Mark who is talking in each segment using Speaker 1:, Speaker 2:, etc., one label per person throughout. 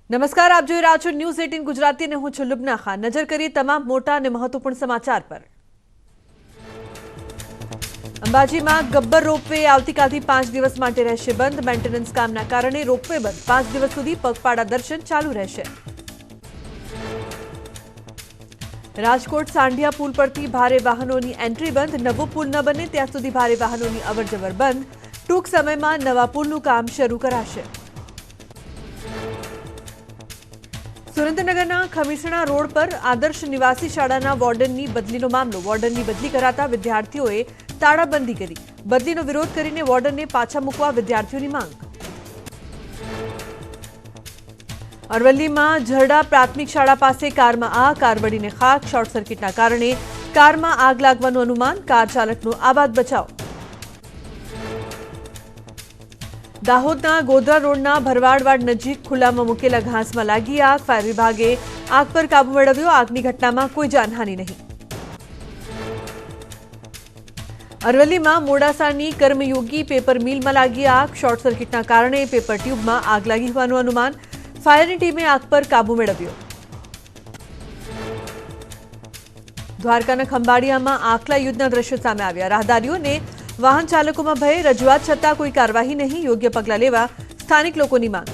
Speaker 1: નમસ્કાર, આપ જોઈ રહ્યા છો ન્યૂઝ 18 ગુજરાતી અને હું છું લુબના ખાન। નજર કરીએ તમામ મોટા અને મહત્વપૂર્ણ સમાચાર પર। અંબાજીમાં ગબ્બર રોપવે આવતીકાલથી 5 દિવસ માટે રહેશે બંધ। મેન્ટેનન્સ કામના કારણે રોપવે બંધ। 5 દિવસ સુધી પગપાળા દર્શન ચાલુ રહેશે। રાજકોટ સાંઢિયા પુલ પરથી ભારે વાહનોની એન્ટ્રી બંધ। નવો પુલ ન બને ત્યાં સુધી ભારે વાહનોની અવરજવર બંધ। ટૂંક સમયમાં નવા પુલનું કામ શરૂ કરાશે। સુરેન્દ્રનગરના ખમીસણા રોડ પર આદર્શ નિવાસી શાળાના વોર્ડનની બદલીનો મામલો। વોર્ડનની બદલી કરાતા વિદ્યાર્થીઓએ તાળાબંધી કરી। બદલીનો વિરોધ કરીને વોર્ડનને પાછા મૂકવા વિદ્યાર્થીઓની માંગ। અરવલ્લીમાં ઝરડા પ્રાથમિક શાળા પાસે કારમાં આગ, કાર બળીને ખાક। શોર્ટ સર્કિટના કારણે કારમાં આગ લાગવાનું અનુમાન। કાર ચાલકનો આબાદ બચાવ। દાહોદના ગોધરા રોડના ભરવાડવાડ નજીક ખુલ્લામાં મૂકેલા ઘાસમાં લાગી આગ। ફાયર વિભાગે આગ પર કાબુ મેળવ્યો। આગની ઘટનામાં કોઈ જાનહાનિ નહીં। અરવલ્લીમાં મોડાસાની કર્મયોગી પેપર મિલમાં લાગી આગ। શોર્ટ સર્કિટના કારણે પેપર ટ્યુબમાં આગ લાગી હોવાનું અનુમાન। ફાયરની ટીમે આગ પર કાબુ મેળવ્યો। દ્વારકાના ખંભાળિયામાં આખલા યુદ્ધના દ્રશ્યો સામે આવ્યા। રાહદારીઓને વાહન ચાલકોમાં ભય। રજૂઆત છતાં કોઈ કાર્યવાહી નહીં। યોગ્ય પગલાં લેવા સ્થાનિક લોકોની માંગ।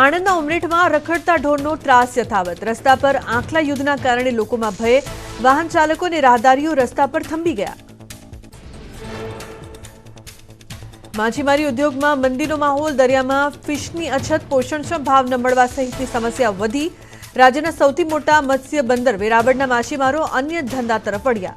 Speaker 1: આણંદના ઉમરેઠમાં રખડતા ઢોરનો ત્રાસ યથાવત। રસ્તા પર આખલા યુદ્ધના કારણે લોકોમાં ભય। વાહન ચાલકો અને રાહદારીઓ રસ્તા પર થંભી ગયા। માછીમારી ઉદ્યોગમાં મંદીનો માહોલ। દરિયામાં ફિશની અછત, પોષણક્ષમ ભાવ ન મળવા સહિતની સમસ્યા વધી। રાજ્યના સૌથી મોટા મત્સ્ય બંદર વેરાવળના માછીમારો અન્ય ધંધા તરફ વળ્યા।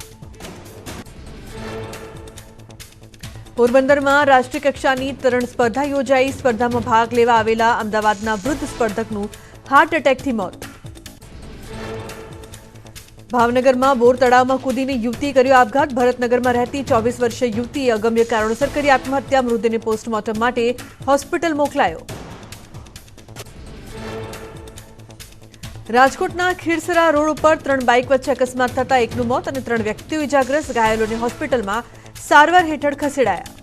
Speaker 1: પોરબંદરમાં રાષ્ટ્રીય કક્ષાની તરણ સ્પર્ધા યોજાઈ। સ્પર્ધામાં ભાગ લેવા આવેલા અમદાવાદના વૃદ્ધ સ્પર્ધકનું હાર્ટ એટેકથી મોત। ભાવનગરમાં બોર તળાવમાં કૂદીને યુવતીએ કર્યો આપઘાત। ભરતનગરમાં રહેતી 24 વર્ષીય યુવતીએ અગમ્ય કારણોસર કરી આત્મહત્યા। મૃતદેહને પોસ્ટમોર્ટમ માટે હોસ્પિટલ મોકલાયો। રાજકોટના ખીરસરા રોડ ઉપર 3 બાઇક વચ્ચે અકસ્માત થતા એકનું મોત અને 3 વ્યક્તિઓ ઇજાગ્રસ્ત। ઘાયલોને હોસ્પિટલમાં સારવાર હેઠળ ખસેડાયા।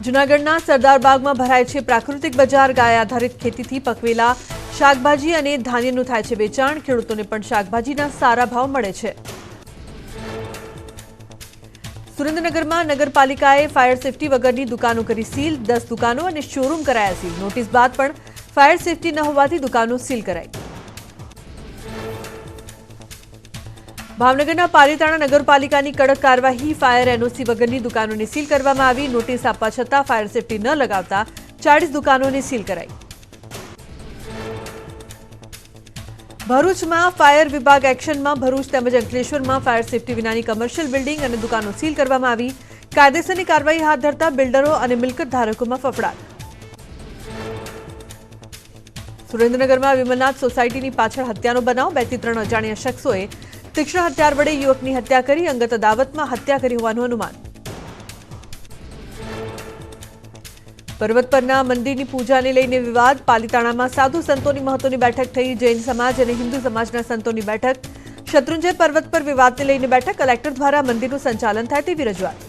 Speaker 1: જૂનાગઢના સરદારબાગમાં ભરાય છે પ્રાકૃતિક બજાર। ગાય આધારિત ખેતીથી પકવેલા શાકભાજી અને ધાન્યનું થાય છે વેચાણ। ખેડૂતોને પણ શાકભાજીના સારા ભાવ મળે છે। સુરેન્દ્રનગરમાં નગરપાલિકાએ ફાયર સેફટી વગરની દુકાનો કરી સીલ। 10 દુકાનો અને શોરૂમ કરાયા સીલ। નોટિસ બાદ પણ ફાયર સેફટી ન હોવાથી દુકાનો સીલ કરાઈ। ભાવનગરના પાલીતાણા નગરપાલિકાની કડક કાર્યવાહી। ફાયર એનઓસી વગરની દુકાનોને સીલ કરવામાં આવી। નોટિસ આપવા છતાં ફાયર સેફટી ન લગાવતા 40 દુકાનોને સીલ કરાઈ। ભરૂચમાં ફાયર વિભાગ એક્શનમાં। ભરૂચ તેમજ અંકલેશ્વરમાં ફાયર સેફટી વિનાની કમર્શિયલ બિલ્ડિંગ અને દુકાનો સીલ કરવામાં આવી। કાયદેસરની કાર્યવાહી હાથ ધરતા બિલ્ડરો અને મિલકત ધારકોમાં ફફડાટ। સુરેન્દ્રનગરમાં વિમલનાથ સોસાયટીની પાછળ હત્યાનો બનાવ। 2 થી 3 અજાણ્યા શખ્સોએ તીક્ષ્ણ હથિયાર વડે યુવકની હત્યા કરી। અંગત અદાવતમાં હત્યા કરી હોવાનું અનુમાન। પર્વત પરના મંદિરની પૂજાને લઈને વિવાદ। પાલીતાણામાં સાધુ સંતોની મહત્વની બેઠક થઈ। જૈન સમાજ અને હિન્દુ સમાજના સંતોની બેઠક। શત્રુંજય પર્વત પર વિવાદને લઈને બેઠક। કલેક્ટર દ્વારા મંદિરનું સંચાલન થાય તેવી રજૂઆત।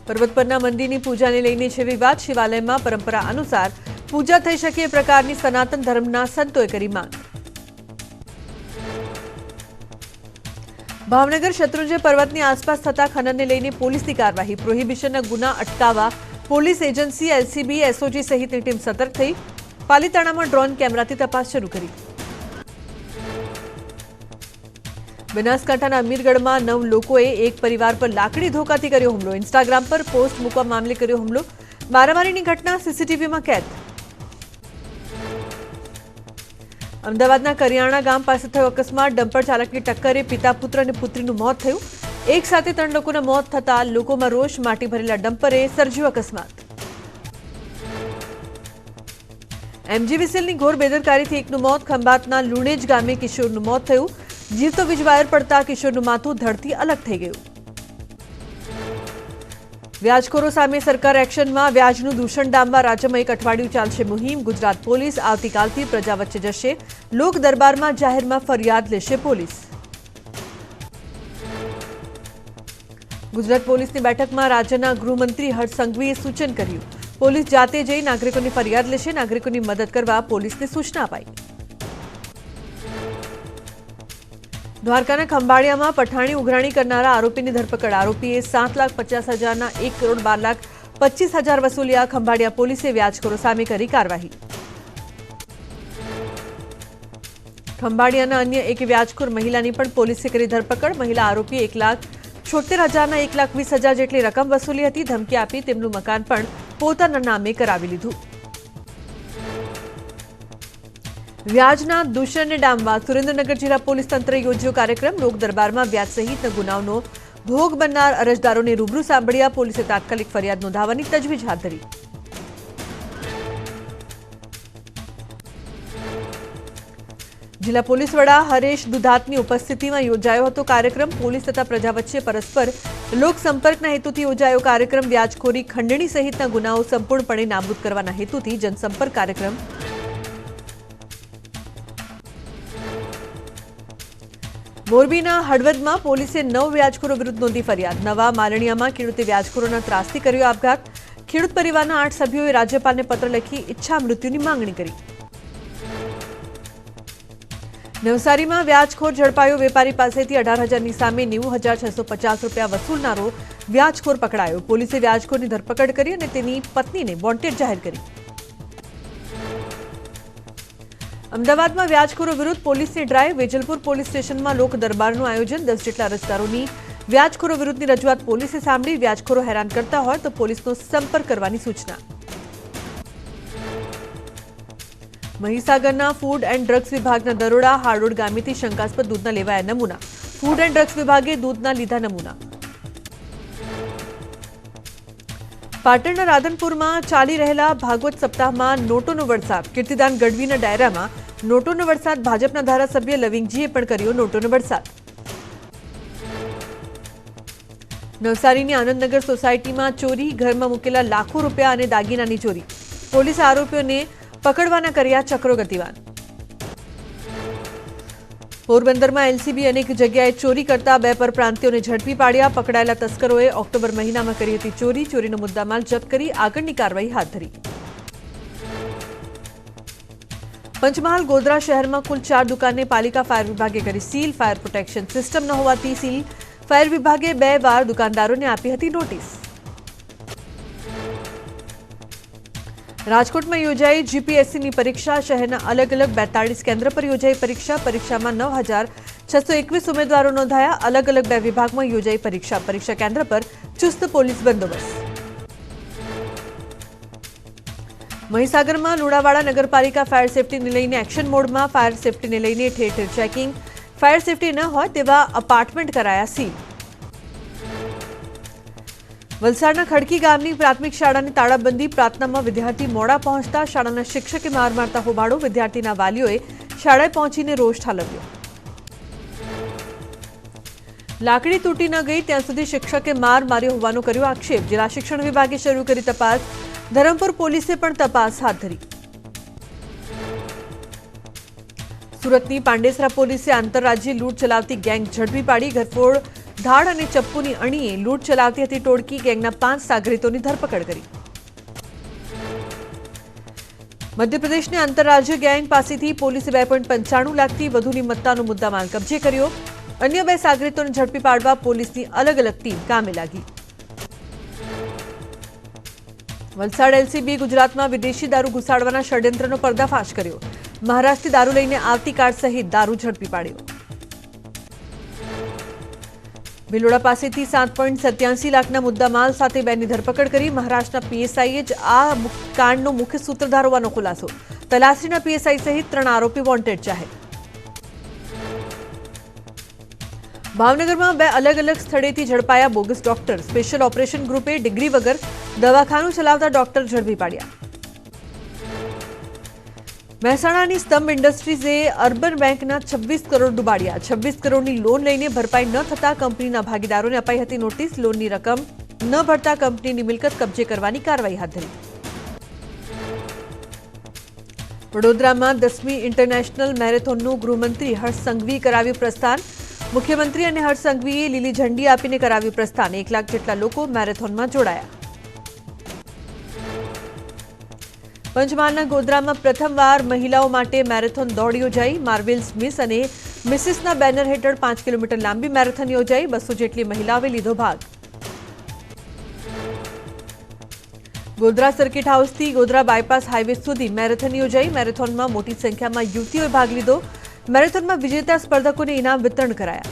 Speaker 1: પર્વત પરના મંદિરની પૂજાને લઈને છે વિવાદ। શિવાલયમાં પરંપરા અનુસાર પૂજા થઈ શકે એ પ્રકારની સનાતન ધર્મના સંતોએ કરી માંગ। ભાવનગર શત્રુંજય પર્વતની આસપાસ થતા ખનનને લઈને પોલીસની કાર્યવાહી। પ્રોહિબિશનના ગુના અટકાવવા પોલીસ એજન્સી, એલસીબી, એસઓજી સહિતની ટીમ સતર્ક થઈ। પાલીતાણામાં ડ્રોન કેમેરાથી તપાસ શરૂ કરી। બનાસકાંઠાના અમીરગઢમાં 9 લોકોએ એક પરિવાર પર લાકડી ધોકાથી કર્યો હુમલો। ઇન્સ્ટાગ્રામ પર પોસ્ટ મૂકવા મામલે કર્યો હુમલો। મારામારીની ઘટના સીસીટીવીમાં કેદ। અમદાવાદના કરિયાણા ગામ પાસે થયો અકસ્માત। ડમ્પર ચાલકની ટક્કરે પિતા, પુત્ર અને પુત્રીનું મોત થયું। એક સાથે 3 લોકોના મોત થતા લોકોમાં રોષ। માટી ભરેલા ડમ્પરે સર્જ્યો અકસ્માત। એમજીવીસીએલની ઘોર બેદરકારીથી એકનું મોત। ખંભાતના લુણેજ ગામે કિશોરનું મોત થયું। જીવતો વીજ વાયર પડતા કિશોરનું માથું ધડથી અલગ થઈ ગયું। વ્યાજખોરો સામે સરકાર એક્શનમાં। વ્યાજનું દૂષણ ડામવા રાજ્યમાં 1 અઠવાડિયું ચાલશે મુહિમ। ગુજરાત પોલીસ આવતીકાલથી પ્રજા વચ્ચે જશે। લોક દરબારમાં જાહેરમાં ફરિયાદ લેશે પોલીસ। ગુજરાત પોલીસની બેઠકમાં રાજ્યના ગૃહમંત્રી હર્ષ સંઘવીએ સૂચન કર્યું. પોલીસ જાતે જઈ નાગરિકોની ફરિયાદ લેશે. નાગરિકોની મદદ કરવા પોલીસને સૂચના અપાઈ. દ્વારકાના ખંભાળિયામાં પઠાણી ઉઘરાણી કરનારા આરોપીની ધરપકડ. આરોપીએ 7,50,000ના 1,12,25,000 વસૂલ્યા. ખંભાળિયા પોલીસે વ્યાજખોરો સામે કરી કાર્યવાહી. ખંભાળિયાના અન્ય એક વ્યાજખોર મહિલાની પણ પોલીસે કરી ધરપકડ. મહિલા આરોપીએ 1,76,000ના 1,20,000 જેટલી રકમ વસૂલી હતી. ધમકી આપી તેમનું મકાન પણ પોતાના નામે કરાવી લીધું. વ્યાજના દૂષણને ડામવા સુરેન્દ્રનગર જિલ્લા પોલીસ તંત્રે યોજ્યો કાર્યક્રમ. લોક દરબારમાં વ્યાજ સહિતના ગુનાઓનો ભોગ બનનાર અરજદારોને રૂબરૂ સાંભળ્યા. પોલીસે તાત્કાલિક ફરિયાદ નોંધાવવાની તજવીજ હાથ ધરી. જિલ્લા પોલીસ વડા હરેશ દુધાતની ઉપસ્થિતિમાં યોજાયો હતો કાર્યક્રમ. પોલીસ તથા પ્રજા વચ્ચે પરસ્પર લોકસંપર્કના હેતુથી યોજાયો કાર્યક્રમ. વ્યાજખોરી, ખંડણી સહિતના ગુનાઓ સંપૂર્ણપણે નાબૂદ કરવાના હેતુથી જનસંપર્ક કાર્યક્રમ. મોરબીના હળવદમાં પોલીસે 9 વ્યાજખોરો વિરુદ્ધ નોંધી ફરિયાદ. નવા માલણીયામાં ખેડૂતે વ્યાજખોરોના ત્રાસથી કર્યો આપઘાત. ખેડૂત પરિવારના 8 સભ્યોએ રાજ્યપાલને પત્ર લખી ઈચ્છા મૃત્યુની માંગણી કરી. નવસારીમાં વ્યાજખોર ઝડપાયો. વેપારી પાસેથી 18,000ની સામે 90,650 રૂપિયા વસૂલનારો વ્યાજખોર પકડાયો. પોલીસે વ્યાજખોરની ધરપકડ કરી અને તેની પત્નીને વોન્ટેડ જાહેર કરી. અમદાવાદમાં વ્યાજખોરો વિરુદ્ધ પોલીસની ડ્રાઈવ. વેજલપુર પોલીસ સ્ટેશનમાં લોક દરબારનું આયોજન. 10 જેટલા અરજદારોની વ્યાજખોરો વિરુદ્ધની રજૂઆત પોલીસે સાંભળી. વ્યાજખોરો હેરાન કરતા હોય તો પોલીસનો સંપર્ક કરવાની સૂચના. મહીસાગરના ફૂડ એન્ડ ડ્રગ્સ વિભાગના દરોડા. હાડોડ ગામેથી શંકાસ્પદ દૂધના લેવાયા નમૂના. ફૂડ એન્ડ ડ્રગ્સ વિભાગે દૂધના લીધા નમૂના. પાટણના રાધનપુરમાં ચાલી રહેલા ભાગવત સપ્તાહમાં નોટોનો વરસાદ. કીર્તિદાન ગઢવીના ડાયરામાં નોટોનો વરસાદ. ભાજપના ધારાસભ્ય લવિંગજીએ પણ કર્યો નોટોનો વરસાદ. નવસારીની આનંદનગર સોસાયટીમાં ચોરી. ઘરમાં મૂકેલા લાખો રૂપિયા અને દાગીનાની ચોરી. પોલીસે આરોપીઓને પકડવાના કર્યા ચક્રો ગતિવાન. પોરબંદરમાં એલસીબી અનેક જગ્યાએ ચોરી કરતા 2 પરપ્રાંતિયોને ઝડપી પાડ્યા. પકડાયેલા તસ્કરોએ ઓક્ટોબર મહિનામાં કરી હતી ચોરી. ચોરીનો મુદ્દામાલ જપ્ત કરી આગળની કાર્યવાહી હાથ ધરી. પંચમહાલ ગોધરા શહેરમાં કુલ 4 દુકાનને પાલિકા ફાયર વિભાગે કરી સીલ. ફાયર પ્રોટેક્શન સિસ્ટમ ન હોવાથી સીલ. ફાયર વિભાગે 2 વાર દુકાનદારોને આપી હતી નોટિસ. રાજકોટમાં યોજાઈ જીપીએસસીની પરીક્ષા. શહેરના અલગ અલગ 42 કેન્દ્ર પર યોજાઈ પરીક્ષા. પરીક્ષામાં 9,621 ઉમેદવારો નોંધાયા. અલગ અલગ 2 વિભાગમાં યોજાઈ પરીક્ષા. પરીક્ષા કેન્દ્ર પર ચુસ્ત પોલીસ બંદોબસ્ત. મહીસાગરમાં લુણાવાડા નગરપાલિકા ફાયર સેફટીને લઈને એક્શન મોડમાં. ફાયર સેફટીને લઈને ઠેર ઠેર ચેકિંગ. ફાયર સેફટી ન હોય તેવા અપાર્ટમેન્ટ કરાયા સીલ. વલસાડના ખડકી ગામની પ્રાથમિક શાળાની તાળાબંધી. પ્રાર્થનામાં વિદ્યાર્થી મોડા પહોંચતા શાળાના શિક્ષકે માર મારતા હોબાળો. વિદ્યાર્થીના વાલીઓએ શાળાએ પહોંચીને રોષ ઠાલવ્યો. લાકડી તૂટી ન ગઈ ત્યાં સુધી શિક્ષકે માર માર્યો હોવાનો કર્યો આક્ષેપ. જિલ્લા શિક્ષણ વિભાગે શરૂ કરી તપાસ. ધરમપુર પોલીસે પણ તપાસ હાથ ધરી. સુરતની પાંડેસરા પોલીસે આંતરરાજ્ય લૂંટ ચલાવતી ગેંગ ઝડપી પાડી. ઘરફોડ, ધાડ અને ચપ્પુની અણીએ લૂંટ ચલાવતી હતી ટોળકી. ગેંગના 5 સાગરીતોની ધરપકડ કરી. મધ્યપ્રદેશની આંતરરાજ્ય ગેંગ પાસેથી પોલીસે 2.95 લાખથી વધુની મત્તાનો મુદ્દામાલ કબજે કર્યો. અન્ય 2 સાગરીતોને ઝડપી પાડવા પોલીસની અલગ અલગ ટીમ કામે લાગી. વલસાડ એલસીબી ગુજરાતમાં વિદેશી દારૂ ઘુસાડવાના ષડયંત્રનો પર્દાફાશ કર્યો. મહારાષ્ટ્રથી દારૂ લઈને આવતી કાર સહિત દારૂ ઝડપી પાડ્યો. ભિલોડા પાસેથી 7.87 લાખના મુદ્દામાલ સાથે 2ની ધરપકડ કરી. મહારાષ્ટ્રના પીએસઆઈએ જ આ કાંડનો મુખ્ય સૂત્રધાર હોવાનો ખુલાસો. તલાસરીના પીએસઆઈ સહિત 3 આરોપી વોન્ટેડ જાહેર. ભાવનગરમાં 2 અલગ અલગ સ્થળેથી ઝડપાયા બોગસ ડોક્ટર. સ્પેશિયલ ઓપરેશન ગ્રુપે ડિગ્રી વગર દવાખાનું ચલાવતા ડોક્ટર ઝડપી પાડ્યા. મહેસાણાની સ્તંભ ઇન્ડસ્ટ્રીઝે અર્બન બેંકના 26 કરોડ ડૂબાડ્યા. 26 કરોડની લોન લઈને ભરપાઈ ન થતા કંપનીના ભાગીદારોને અપાઈ હતી નોટિસ. લોનની રકમ ન ભરતા કંપનીની મિલકત કબજે કરવાની કાર્યવાહી હાથ ધરી. વડોદરામાં 10મી ઇન્ટરનેશનલ મેરેથોનનું ગૃહમંત્રી હર્ષ સંઘવીએ કરાવ્યું પ્રસ્થાન. મુખ્યમંત્રી અને હર્ષ સંઘવીએ લીલી ઝંડી આપીને કરાવ્યું પ્રસ્થાન. 1 લાખ જેટલા લોકો મેરેથોનમાં જોડાયા. પંચમહાલના ગોધરામાં પ્રથમવાર મહિલાઓ માટે મેરેથોન દોડ યોજાઈ. માર્વેલ્સ મિસ અને મિસિસના બેનર હેઠળ 5 કિલોમીટર લાંબી મેરેથોન યોજાઈ. 200 જેટલી મહિલાઓએ લીધો ભાગ. ગોધરા સર્કિટ હાઉસથી ગોધરા બાયપાસ હાઈવે સુધી મેરેથોન યોજાઈ. મેરેથોનમાં મોટી સંખ્યામાં યુવતીઓએ ભાગ લીધો. મેરેથોનમાં વિજેતા સ્પર્ધકોને ઇનામ વિતરણ કરાયા.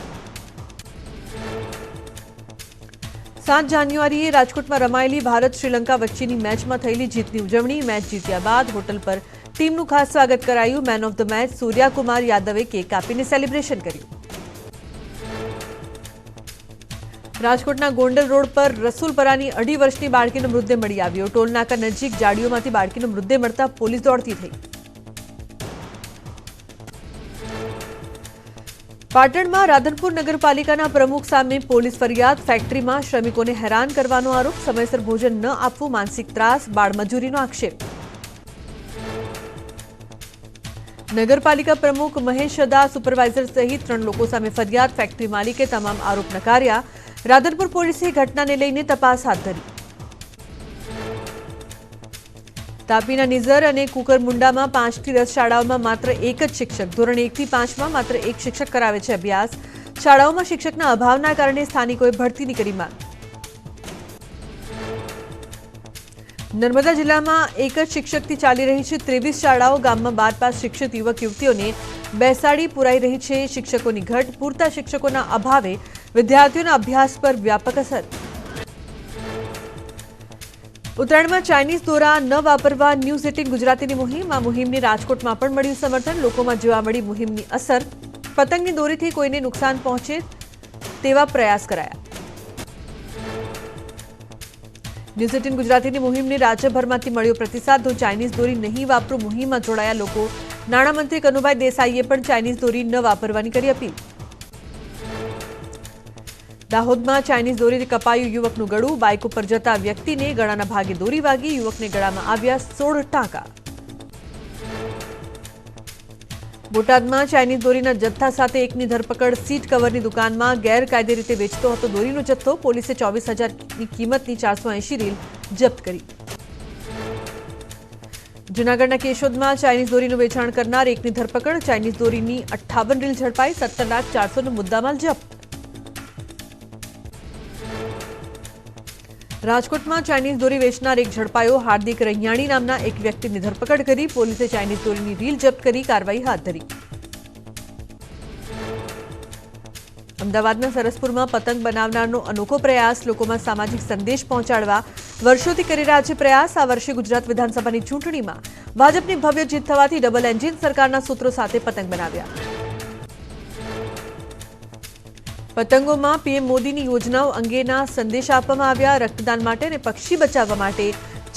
Speaker 1: 7 જાન્યુઆરીએ રાજકોટમાં રમાયેલી ભારત શ્રીલંકા વચ્ચેની મેચમાં થયેલી જીતની ઉજવણી. મેચ જીત્યા બાદ હોટલ પર ટીમનું ખાસ સ્વાગત કરાયું. મેન ઓફ ધ મેચ સૂર્યાકુમાર યાદવે કેક કાપીને સેલિબ્રેશન કર્યું. રાજકોટના ગોંડલ રોડ પર રસુલપરાની 2.5 વર્ષની બાળકીનો મૃતદેહ મળી આવ્યો. ટોલનાકા નજીક જાડીઓમાંથી બાળકીનો મૃતદેહ મળતા પોલીસ દોડતી થઈ. પાટણમાં રાધનપુર નગરપાલિકાના પ્રમુખ સામે પોલીસ ફરિયાદ. ફેક્ટરીમાં શ્રમિકોને હેરાન કરવાનો આરોપ. સમયસર ભોજન ન આપવું, માનસિક ત્રાસ, બાળમજૂરીનો આક્ષેપ. નગરપાલિકા પ્રમુખ મહેશ સદા, સુપરવાઇઝર સહિત 3 લોકો સામે ફરિયાદ. ફેક્ટરી માલિકે તમામ આરોપ નકાર્યા. રાધનપુર પોલીસે ઘટનાને લઈને તપાસ હાથ ધરી. તાપીના નિઝર અને કુકરમુંડામાં 5 થી 10 શાળાઓમાં માત્ર એક જ શિક્ષક. ધોરણ 1 થી 5માં માત્ર એક શિક્ષક કરાવે છે અભ્યાસ. શાળાઓમાં શિક્ષકના અભાવના કારણે સ્થાનિકોએ ભરતીની કરી માંગ. નર્મદા જિલ્લામાં એક જ શિક્ષકથી ચાલી રહી છે 23 શાળાઓ. ગામમાં 12 પાસ શિક્ષિત યુવક યુવતીઓને બેસાડી પુરાઈ રહી છે શિક્ષકોની ઘટ. પૂરતા શિક્ષકોના અભાવે વિદ્યાર્થીઓના અભ્યાસ પર વ્યાપક અસર. ઉત્તરાયણમાં ચાઇનીઝ દોરા ન વાપરવા ન્યૂઝ 18 ગુજરાતીની મુહિમ. આ મુહિમને રાજકોટમાં પણ મળ્યું સમર્થન. લોકોમાં જોવા મળી મુહિમની અસર. પતંગની દોરીથી કોઈને નુકસાન પહોંચે તેવા પ્રયાસ કરાયા. ન્યૂઝ 18 ગુજરાતીની મુહિમને રાજ્યભરમાંથી મળ્યો પ્રતિસાદ. હું ચાઇનીઝ દોરી નહીં વાપરું મુહિમમાં જોડાયા લોકો. નાણામંત્રી કનુભાઈ દેસાઈએ પણ ચાઇનીઝ દોરી ન વાપરવાની કરી અપીલ. દાહોદમાં ચાઇનીઝ દોરીથી કપાયું યુવકનું ગળું. બાઇક ઉપર જતા વ્યક્તિને ગળાના ભાગે દોરી વાગી. યુવકને ગળામાં આવ્યા 16 ટાંકા. બોટાદમાં ચાઇનીઝ દોરીના જથ્થા સાથે એકની ધરપકડ. સીટ કવરની દુકાનમાં ગેરકાયદે રીતે વેચતો હતો દોરીનો જથ્થો. પોલીસે 24,000ની કિંમતની 480 રીલ જપ્ત કરી. જૂનાગઢના કેશોદમાં ચાઇનીઝ દોરીનું વેચાણ કરનાર એકની ધરપકડ. ચાઇનીઝ દોરીની 58 રીલ ઝડપાઈ. 17,400નો મુદ્દામાલ જપ્ત. રાજકોટમાં ચાઇનીઝ દોરી વેચનાર એક ઝડપાયો. હાર્દિક રૈયાણી નામના એક વ્યક્તિની ધરપકડ કરી. પોલીસે ચાઇનીઝ દોરીની રીલ જપ્ત કરી કાર્યવાહી હાથ ધરી. અમદાવાદના સરસપુરમાં પતંગ બનાવનારનો અનોખો પ્રયાસ. લોકોમાં સામાજિક સંદેશ પહોંચાડવા વર્ષોથી કરી રહ્યા છે પ્રયાસ. આ વર્ષે ગુજરાત વિધાનસભાની ચૂંટણીમાં ભાજપની ભવ્ય જીત થવાથી ડબલ એન્જિન સરકારના સૂત્રો સાથે પતંગ બનાવ્યા. પતંગોમાં પીએમ મોદીની યોજનાઓ અંગેના સંદેશ આપવામાં આવ્યા. રક્તદાન માટે અને પક્ષી બચાવવા માટે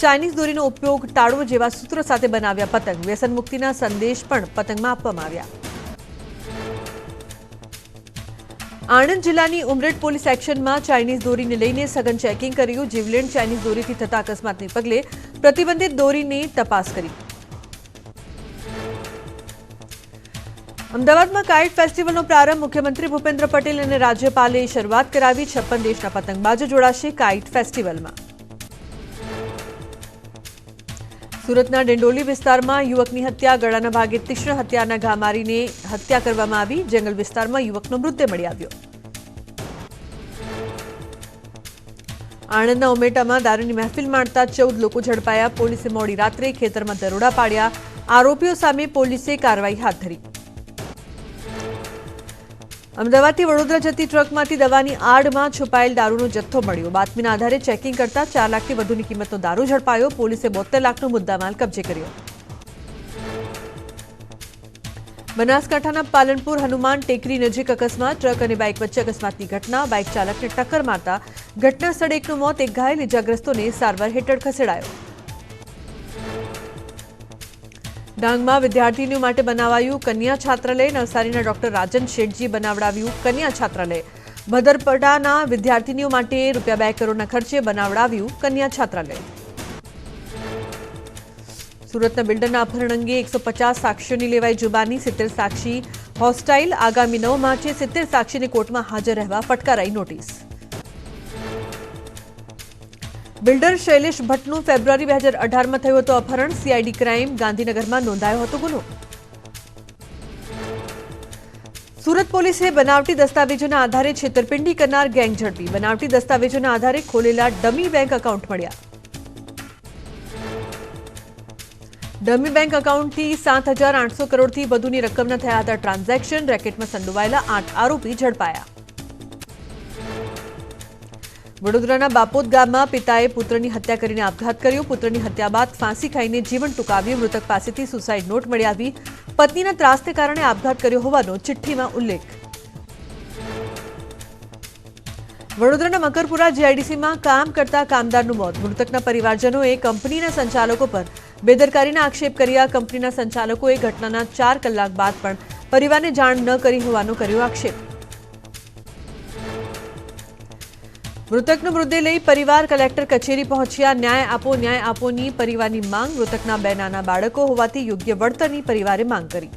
Speaker 1: ચાઇનીઝ દોરીનો ઉપયોગ ટાળવો જેવા સૂત્રો સાથે બનાવ્યા પતંગ. વ્યસન મુક્તિના સંદેશ પણ પતંગમાં આપવામાં આવ્યા. આણંદ જિલ્લાની ઉમરેઠ પોલીસ એક્શનમાં ચાઇનીઝ દોરીને લઈને સઘન ચેકિંગ કર્યું. જીવલેણ ચાઇનીઝ દોરીથી થતા અકસ્માતને પગલે પ્રતિબંધિત દોરીની તપાસ કરી. અમદાવાદમાં કાઇટ ફેસ્ટિવલનો પ્રારંભ. મુખ્યમંત્રી ભૂપેન્દ્ર પટેલ અને રાજ્યપાલે શરૂઆત કરાવી. 56 દેશના પતંગબાજો જોડાશે કાઇટ ફેસ્ટિવલમાં. સુરતના ડિંડોલી વિસ્તારમાં યુવકની હત્યા. ગળાના ભાગે તીક્ષ્ણ હત્યાના ઘા મારીને હત્યા કરવામાં આવી. જંગલ વિસ્તારમાં યુવકનો મૃતદેહ મળી આવ્યો. આણંદના ઉમેટામાં દારૂની મહેફિલ માણતા 14 લોકો ઝડપાયા. પોલીસે મોડી રાત્રે ખેતરમાં દરોડા પાડ્યા. આરોપીઓ સામે પોલીસે કાર્યવાહી હાથ ધરી. અમદાવાદથી વડોદરા જતી ટ્રકમાંથી દવાની આડમાં છુપાયેલ દારૂનો જથ્થો મળ્યો. બાતમીના આધારે ચેકિંગ કરતા 4 લાખથી વધુની કિંમતનો દારૂ ઝડપાયો. પોલીસે 72 લાખનો મુદ્દામાલ કબજે કર્યો. બનાસકાંઠાના પાલનપુર હનુમાન ટેકરી નજીક અકસ્માત. ટ્રક અને બાઇક વચ્ચે અકસ્માતની ઘટના. બાઇક ચાલકને ટક્કર મારતા ઘટના સ્થળે એકનું મોત. એક ઘાયલ ઇજાગ્રસ્તોને સારવાર હેઠળ ખસેડાયો. ડાંગમાં વિદ્યાર્થીનીઓ માટે બનાવાયું કન્યા છાત્રાલય. નવસારીના ડોક્ટર રાજન શેઠજી બનાવડાવ્યું કન્યા છાત્રાલય. ભદરપડાના વિદ્યાર્થીનીઓ માટે ₹2 કરોડના ખર્ચે બનાવડાવ્યું કન્યા છાત્રાલય. સુરતના બિલ્ડરના અપહરણ અંગે 150 સાક્ષીઓની લેવાઈ જુબાની. 70 સાક્ષી હોસ્ટાઇલ આગામી 9 માર્ચે 70 સાક્ષીને કોર્ટમાં હાજર રહેવા ફટકારાઈ નોટિસ. બિલ્ડર શૈલેષ ભટ્ટનું ફેબ્રુઆરી 2018માં થયું હતું અપહરણ. સીઆઈડી ક્રાઇમ ગાંધીનગરમાં નોંધાયો હતો ગુનો. સુરત પોલીસે બનાવટી દસ્તાવેજોના આધારે છેતરપિંડી કરનાર ગેંગ ઝડપી. બનાવટી દસ્તાવેજોના આધારે ખોલેલા ડમી બેંક એકાઉન્ટ મળ્યા. ડમી બેંક એકાઉન્ટથી 7,800 કરોડથી વધુની રકમના થયા હતા ટ્રાન્ઝેક્શન. રેકેટમાં સંડોવાયેલા 8 આરોપી ઝડપાયા. વડોદરાના બાપોદ ગામમાં પિતાએ પુત્રની હત્યા કરીને આપઘાત કર્યો. પુત્રની હત્યા બાદ ફાંસી ખાઈને જીવન ટૂંકાવ્યું. મૃતક પાસેથી સુસાઇડ નોટ મળી આવી. પત્નીના ત્રાસને કારણે આપઘાત કર્યો હોવાનો ચિઠ્ઠીમાં ઉલ્લેખ. વડોદરાના મકરપુરા જીઆઈડીસીમાં કામ કરતા કામદારનું મોત. મૃતકના પરિવારજનોએ કંપનીના સંચાલકો પર બેદરકારીના આક્ષેપ કર્યા. કંપનીના સંચાલકોએ ઘટનાના 4 કલાક બાદ પણ પરિવારને જાણ ન કરી હોવાનો કર્યો આક્ષેપ. મૃતકનો મૃતદેહ લઈ પરિવાર કલેક્ટર કચેરી પહોંચ્યા. ન્યાય આપોની પરિવારની માંગ. મૃતકના 2 નાના બાળકો હોવાથી યોગ્ય વળતરની પરિવારે માંગ કરી.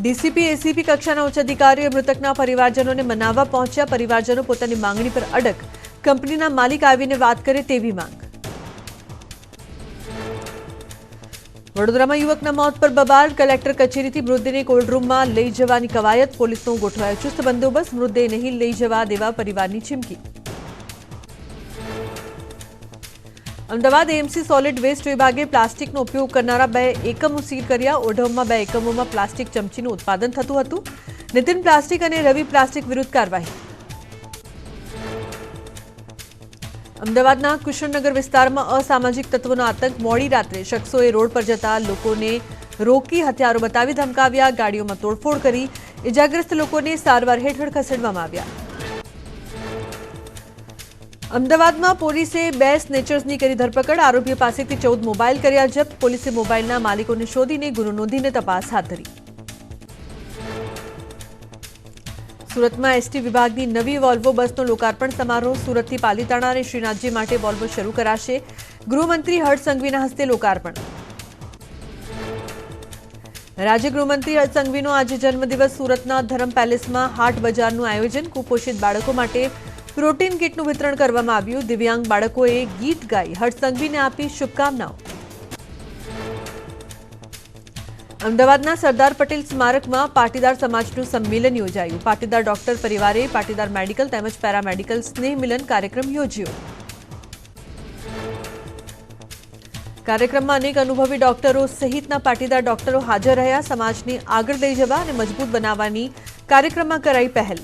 Speaker 1: ડીસીપી એસીપી કક્ષાના ઉચ્ચ અધિકારીઓએ મૃતકના પરિવારજનોને મનાવવા પહોંચ્યા. પરિવારજનો પોતાની માંગણી પર અડગ. કંપનીના માલિક આવીને વાત કરે તેવી માંગ. વડોદરામાં યુવકના મોત પર બબાલ. કલેક્ટર કચેરીથી મૃતદેહને કોલ્ડ રૂમમાં લઈ જવાની કવાયત. પોલીસનો ગોઠવાયો ચુસ્ત બંદોબસ્ત. મૃતદેહ નહીં લઈ જવા દેવા પરિવારની ચીમકી. અમદાવાદ એએમસી સોલિડ વેસ્ટ વિભાગે પ્લાસ્ટિકનો ઉપયોગ કરનારા 2 એકમો સીલ કર્યા. ઓઢવમાં 2 એકમોમાં પ્લાસ્ટિક ચમચીનું ઉત્પાદન થતું હતું. નિતિન પ્લાસ્ટિક અને રવિ પ્લાસ્ટિક વિરુદ્ધ કાર્યવાહી. અમદાવાદના કુશળનગર વિસ્તારમાં અસામાજિક તત્વોનો આતંક. મોડી રાત્રે શખ્સોએ રોડ પર જતા લોકોને રોકી હથિયારો બતાવી ધમકાવ્યા. ગાડીઓમાં તોડફોડ કરી ઇજાગ્રસ્ત લોકોને સારવાર હેઠળ ખસેડવામાં આવ્યા. અમદાવાદમાં પોલીસે 2 સ્નેચર્સની કરી ધરપકડ. આરોપીઓ પાસેથી 14 મોબાઈલ કર્યા જપ્ત. પોલીસે મોબાઈલના માલિકોને શોધીને ગુનો નોંધીને તપાસ હાથ ધરી. સુરતમાં એસટી વિભાગની નવી વોલ્વો બસનો લોકાર્પણ સમારોહ. સુરતથી પાલીતાણા અને શ્રીનાથજી માટે વોલ્વો શરૂ કરાશે. ગૃહમંત્રી હર્ષ સંઘવીના હસ્તે લોકાર્પણ. રાજ્ય ગૃહમંત્રી હર્ષ સંઘવીનો આજે જન્મદિવસ. સુરતના ધરમ પેલેસમાં હાટ બજારનું આયોજન. કુપોષિત બાળકો માટે પ્રોટીન કીટનું વિતરણ કરવામાં આવ્યું. દિવ્યાંગ બાળકોએ ગીત ગાઈ હર્ષ સંઘવીને આપી શુભકામનાઓ. અમદાવાદના સરદાર પટેલ સ્મારકમાં પાટીદાર સમાજનું સંમેલન યોજાયું. પાટીદાર ડોક્ટર પરિવારે પાટીદાર મેડિકલ તેમજ પેરામેડિકલ સ્નેહ મિલન કાર્યક્રમ યોજ્યો. કાર્યક્રમમાં અનેક અનુભવી ડોક્ટરો સહિતના પાટીદાર ડોક્ટરો હાજર રહ્યા. સમાજને આગળ લઈ જવા અને મજબૂત બનાવવાની કાર્યક્રમમાં કરાઈ પહેલ.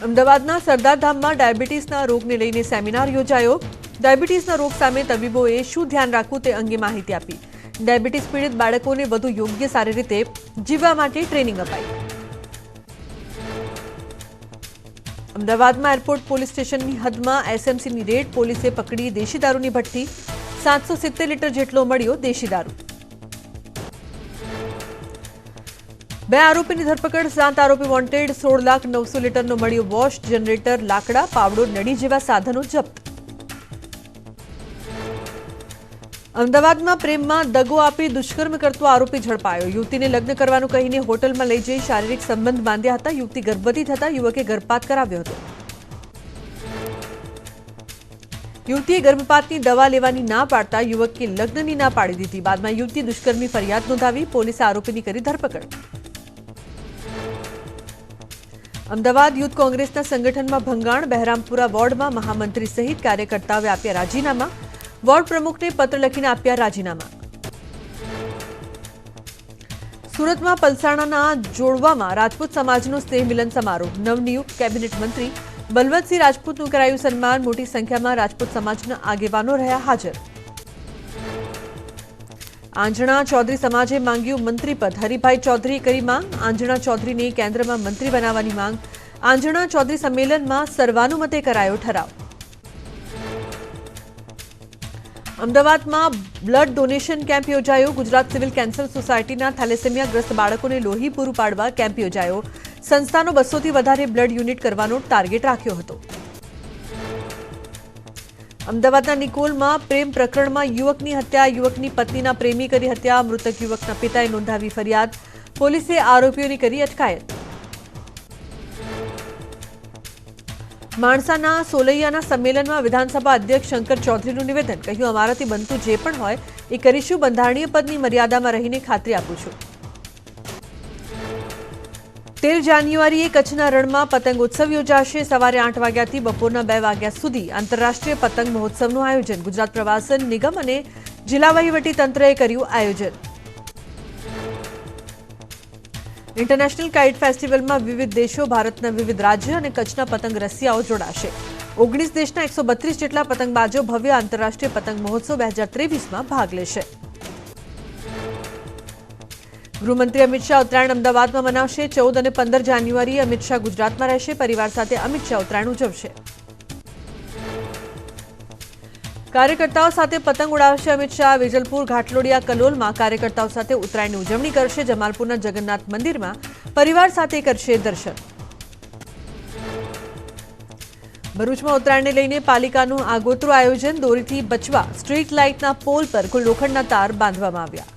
Speaker 1: અમદાવાદના સરદારધામમાં ડાયાબિટીસના રોગને લઈને સેમિનાર યોજાયો. ડાયાબિટીસના રોગ સામે તબીબોએ શું ધ્યાન રાખવું તે અંગે માહિતી આપી. ડાયાબિટીસ પીડિત બાળકોને વધુ યોગ્ય સારી રીતે જીવવા માટે ટ્રેનિંગ અપાઈ. અમદાવાદમાં એરપોર્ટ પોલીસ સ્ટેશનની હદમાં એસએમસીની રેડ. પોલીસે પકડી દેશી દારૂની ભઠ્ઠી. 770 લીટર જેટલો મળ્યો દેશી દારૂ. 2 આરોપીની ધરપકડ. 7 આરોપી વોન્ટેડ. 16,900,000 લીટરનો મળ્યો વોશ. જનરેટર, લાકડા, પાવડો, નળી જેવા સાધનો જપ્ત. અમદાવાદમાં પ્રેમમાં દગો આપી દુષ્કર્મ કરતો આરોપી ઝડપાયો. યુવતીને લગ્ન કરવાનું કહીને હોટલમાં લઈ જઈ શારીરિક સંબંધ બાંધ્યા હતા. યુવતી ગર્ભવતી થતા યુવકે ગર્ભપાત કરાવ્યો હતો. યુવતીએ ગર્ભપાતની દવા લેવાની ના પાડતા યુવકે લગ્નની ના પાડી દીધી. બાદમાં યુવતી દુષ્કર્મની ફરિયાદ નોંધાવી. પોલીસે આરોપીની કરી ધરપકડ. અમદાવાદ યુથ કોંગ્રેસના સંગઠનમાં ભંગાણ. બહેરામપુરા વોર્ડમાં મહામંત્રી સહિત કાર્યકર્તાઓએ આપ્યા રાજીનામા. વોર્ડ પ્રમુખને પત્ર લખીને આપ્યા રાજીનામા. સુરતમાં પલસાણાના જોડવામાં રાજપૂત સમાજનો સ્નેહ મિલન સમારોહ. નવનિયુક્ત કેબિનેટ મંત્રી બલવંતસિંહ રાજપૂતનું કરાયું સન્માન. મોટી સંખ્યામાં રાજપૂત સમાજના આગેવાનો રહ્યા હાજર. આંજણા ચૌધરી સમાજે માંગ્યું મંત્રીપદ. હરિભાઈ ચૌધરીએ કરી માંગ. આંજણા ચૌધરીને કેન્દ્રમાં મંત્રી બનાવવાની માંગ. આંજણા ચૌધરી સંમેલનમાં સર્વાનુમતે કરાયો ઠરાવ. અમદાવાદમાં બ્લડ ડોનેશન કેમ્પ યોજાયો. ગુજરાત સિવિલ કેન્સર સોસાયટીના થેલેસેમિયાગ્રસ્ત બાળકોને લોહી પૂરું પાડવા કેમ્પ યોજાયો. સંસ્થાનો 200થી વધારે બ્લડ યુનિટ કરવાનો ટાર્ગેટ રાખ્યો હતો. અમદાવાદના નિકોલમાં પ્રેમ પ્રકરણમાં યુવકની હત્યા, યુવકની પત્નીના પ્રેમી કરી હત્યા, મૃતક યુવકના પિતાએ નોંધાવી ફરિયાદ, પોલીસે આરોપીઓની કરી અટકાયત. માણસાના સોલૈયાના સંમેલનમાં વિધાનસભા અધ્યક્ષ શંકર ચૌધરીનું નિવેદન, કહ્યું અમારાથી બનતું જે પણ હોય એ કરીશું, બંધારણીય પદની મર્યાદામાં રહીને ખાતરી આપું છું. 13 જાન્યુઆરીએ કચ્છના રણમાં પતંગ ઉત્સવ યોજાશે. સવારે 8 વાગ્યાથી બપોરના 2 વાગ્યા સુધી આંતરરાષ્ટ્રીય પતંગ મહોત્સવનું આયોજન. ગુજરાત પ્રવાસન નિગમ અને જિલ્લા વહીવટી તંત્રએ કર્યું આયોજન. ઇન્ટરનેશનલ કાઇટ ફેસ્ટિવલમાં વિવિધ દેશો, ભારતના વિવિધ રાજ્ય અને કચ્છના પતંગ રસિયાઓ જોડાશે. 19 દેશના 132 જેટલા પતંગબાજો ભવ્ય આંતરરાષ્ટ્રીય પતંગ મહોત્સવ 2023માં ભાગ લેશે. ગૃહમંત્રી અમિત શાહ ઉત્તરાયણ અમદાવાદમાં મનાવશે. 14 અને 15 જાન્યુઆરીએ અમિત શાહ ગુજરાતમાં રહેશે. પરિવાર સાથે અમિત શાહ ઉત્તરાયણ ઉજવશે. કાર્યકર્તાઓ સાથે પતંગ ઉડાવશે અમિત શાહ. વેજલપુર, ઘાટલોડિયા, કલોલમાં કાર્યકર્તાઓ સાથે ઉત્તરાયણની ઉજવણી કરશે. જમાલપુરના જગન્નાથ મંદિરમાં પરિવાર સાથે કરશે દર્શન. ભરૂચમાં ઉત્તરાયણને લઈને પાલિકાનું આગોતરું આયોજન. દોરીથી બચવા સ્ટ્રીટ લાઇટના પોલ પર લોખંડના તાર બાંધવામાં આવ્યા.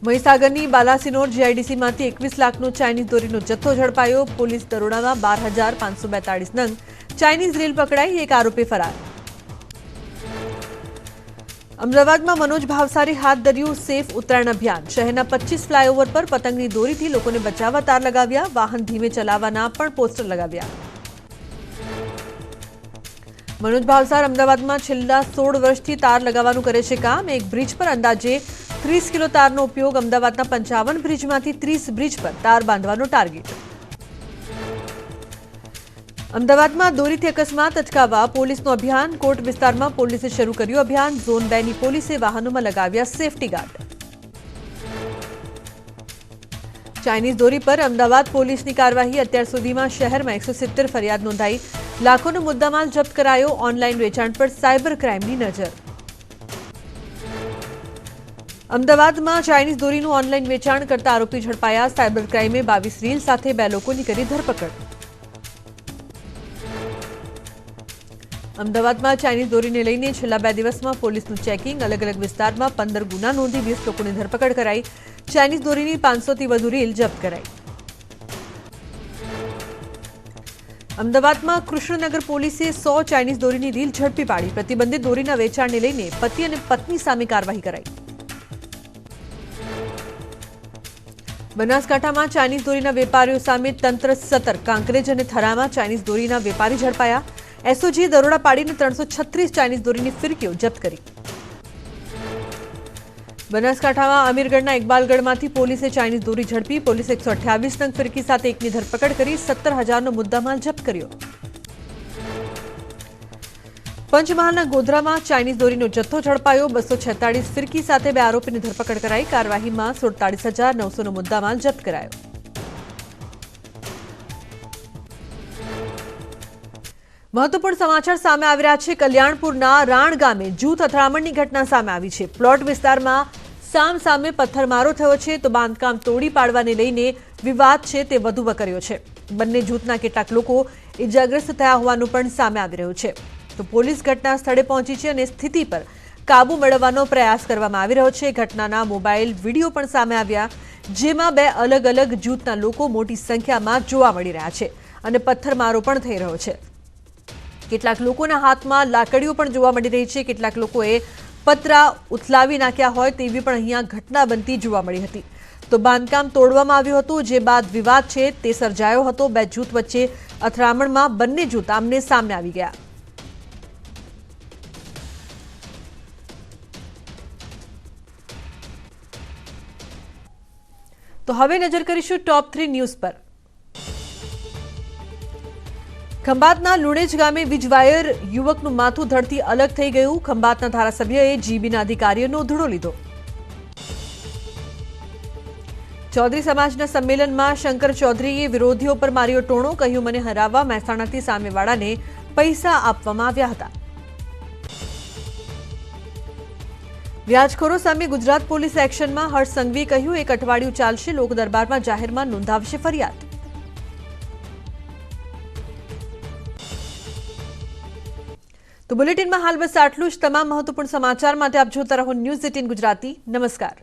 Speaker 1: મહીસાગરની બાલાસિનોર જીઆઈડીસીમાંથી 21 લાખનો ચાઇનીઝ દોરીનો જથ્થો ઝડપાયો. પોલીસ દરોડામાં 12,542 નંગ ચાઇનીઝ રીલ પકડાઈ. એક આરોપી ફરાર. અમદાવાદમાં મનોજ ભાવસારી હાથ ધર્યું સેફ ઉત્તરાયણ અભિયાન. શહેરના 25 ફ્લાયઓવર પર પતંગની દોરીથી લોકોને બચાવવા તાર લગાવ્યા. વાહન ધીમે ચલાવવાના પણ પોસ્ટર લગાવ્યા. મનોજ ભાવસાર અમદાવાદમાં છેલ્લા 16 વર્ષથી તાર લગાવવાનું કરે છે કામ. એક બ્રિજ પર અંદાજે 30 કિલો તારનો ઉપયોગ. અમદાવાદના 55 બ્રિજમાંથી 30 બ્રિજ પર તાર બાંધવાનો ટાર્ગેટ. અમદાવાદમાં દોરીથી અકસ્માત અટકાવવા પોલીસનું અભિયાન. કોર્ટ વિસ્તારમાં પોલીસે શરૂ કર્યું અભિયાન. ઝોન 2 ની પોલીસે વાહનોમાં લગાવ્યા સેફટી ગાર્ડ. ચાઇનીઝ દોરી પર અમદાવાદ પોલીસની કાર્યવાહી. અત્યાર સુધીમાં શહેરમાં 170 ફરિયાદ નોંધાઈ. લાખોનો મુદ્દામાલ જપ્ત કરાયો. ઓનલાઈન વેચાણ પર સાયબર ક્રાઇમની નજર. અમદાવાદમાં ચાઇનીઝ દોરીનું ઓનલાઈન વેચાણ કરતા આરોપી ઝડપાયા. સાયબર ક્રાઇમે 22 રીલ સાથે 2 લોકોની કરી ધરપકડ. અમદાવાદમાં ચાઇનીઝ દોરીને લઈને છેલ્લા 2 દિવસમાં પોલીસનું ચેકિંગ. અલગ અલગ વિસ્તારમાં 15 ગુના નોંધી 20 લોકોની ધરપકડ કરાઈ. ચાઇનીઝ દોરીની 500થી વધુ રીલ જપ્ત કરાઈ. અમદાવાદમાં કૃષ્ણનગર પોલીસે 100 ચાઇનીઝ દોરીની રીલ ઝડપી પાડી. પ્રતિબંધિત દોરીના વેચાણને લઈને પતિ અને પત્ની સામે કાર્યવાહી કરાઈ. બનાસકાંઠામાં ચાઇનીઝ દોરીના વેપારીઓ સામે તંત્ર સતર્ક. કાંકરેજ અને થરામાં ચાઇનીઝ દોરીના વેપારી ઝડપાયા. એસઓજી દરોડા પાડીને 336 ચાઇનીઝ દોરીની ફિરકીઓ જપ્ત કરી. બનાસકાંઠામાં અમીરગઢના ઇકબાલગઢમાંથી પોલીસે ચાઇનીઝ દોરી ઝડપી. પોલીસે 128 નંગ ફિરકી સાથે એકની ધરપકડ કરી. 17,000નો મુદ્દામાલ જપ્ત કર્યો. પંચમહાલના ગોધરામાં ચાઇનીઝ દોરીનો જથ્થો ઝડપાયો. 246 ફિરકી સાથે 2 આરોપીની ધરપકડ કરાઈ. કાર્યવાહીમાં 47,900નો મુદ્દામાલ જપ્ત કરાયો. મહત્વપૂર્ણ સમાચાર સામે આવી રહ્યા છે. કલ્યાણપુરના રાણ ગામે જૂથ અથડામણની ઘટના સામે આવી છે. પ્લોટ વિસ્તારમાં સામે પથ્થરમારો થયો છે તો બાંધકામ તોડી પાડવાને લઈને વિવાદ છે તે વધુ વકર્યો છે. બંને જૂથના કેટલાક લોકો ઇજાગ્રસ્ત થયા હોવાનું પણ સામે આવી રહ્યું છે. તો પોલીસ ઘટના સ્થળે પહોંચી છે અને સ્થિતિ પર કાબુ મેળવવાનો પ્રયાસ કરવામાં આવી રહ્યો છે. ઘટનાના મોબાઈલ વિડીયો પણ સામે આવ્યા, જેમાં 2 અલગ અલગ જૂથના લોકો મોટી સંખ્યામાં જોવા મળી રહ્યા છે અને પથ્થરમારો પણ થઈ રહ્યો છે. કેટલાક લોકોના હાથમાં લાકડીઓ પણ જોવા મળી રહી છે. કેટલાક લોકોએ પતરા ઉથલાવી નાખ્યા હોય તેવી પણ અહીંયા ઘટના બનતી જોવા મળી હતી. તો બાંધકામ તોડવામાં આવ્યું હતું, જે બાદ વિવાદ છે તે સર્જાયો હતો. 2 જૂથ વચ્ચે અથડામણમાં બંને જૂથ આમને સામને આવી ગયા. તો હવે નજર કરીશું ટોપ 3 ન્યૂઝ પર. ખંભાતના લુણેજ ગામે વીજ વાયર, યુવકનું માથું ધડથી અલગ થઈ ગયું. ખંભાતના ધારાસભ્યએ જીબીના અધિકારીઓનો ધૂળો લીધો. ચૌધરી સમાજના સંમેલનમાં શંકર ચૌધરીએ વિરોધીઓ પર માર્યો ટોણો. કહ્યું, મને હરાવવા મહેસાણાથી સામેવાળાને પૈસા આપવામાં આવ્યા હતા. વ્યાજખોરો સામે ગુજરાત પોલીસ એક્શનમાં. હર્ષ સંઘવીએ કહ્યું, 1 અઠવાડિયું ચાલશે. લોક દરબારમાં જાહેરમાં નોંધાવશે ફરિયાદ. તો બુલેટિનમાં હાલ બસ આટલું જ. તમામ મહત્વપૂર્ણ સમાચાર માટે આપ જોતા રહો ન્યૂઝ 18 ગુજરાતી. નમસ્કાર.